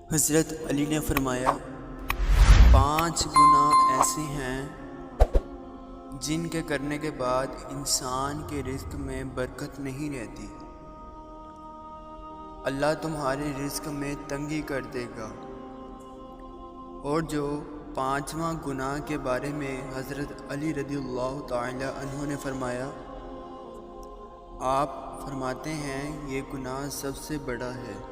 حضرت علی نے فرمایا 5 گناہ ایسے ہیں جن کے کرنے کے بعد انسان کے رزق میں برکت نہیں رہتی، اللہ تمہارے رزق میں تنگی کر دے گا۔ اور جو 5واں گناہ کے بارے میں حضرت علی رضی اللہ تعالی عنہ نے فرمایا، آپ فرماتے ہیں یہ گناہ سب سے بڑا ہے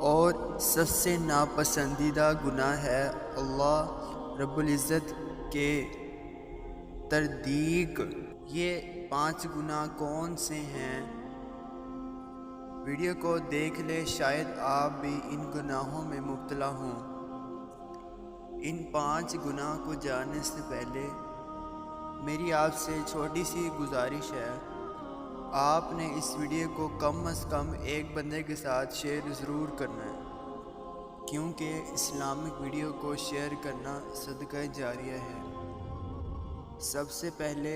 اور سب سے ناپسندیدہ گناہ ہے، اللہ رب العزت کے تردیق۔ یہ 5 گناہ کون سے ہیں؟ ویڈیو کو دیکھ لے، شاید آپ بھی ان گناہوں میں مبتلا ہوں۔ ان 5 گناہ کو جاننے سے پہلے میری آپ سے چھوٹی سی گزارش ہے، آپ نے اس ویڈیو کو کم از کم ایک بندے کے ساتھ شیئر ضرور کرنا ہے، کیونکہ اسلامک ویڈیو کو شیئر کرنا صدقہ جاریہ ہے۔ سب سے پہلے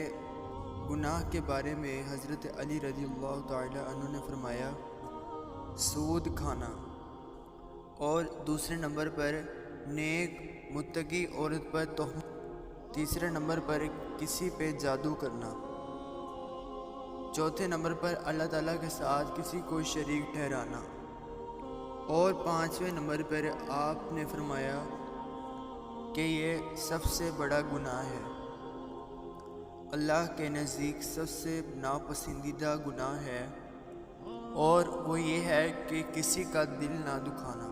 گناہ کے بارے میں حضرت علی رضی اللہ تعالی عنہ نے فرمایا سود کھانا، اور دوسرے نمبر پر نیک متقی عورت پر تہمت، تیسرے نمبر پر کسی پہ جادو کرنا، چوتھے نمبر پر اللہ تعالیٰ کے ساتھ کسی کو شریک ٹھہرانا، اور 5ویں نمبر پر آپ نے فرمایا کہ یہ سب سے بڑا گناہ ہے، اللہ کے نزدیک سب سے ناپسندیدہ گناہ ہے، اور وہ یہ ہے کہ کسی کا دل نہ دکھانا۔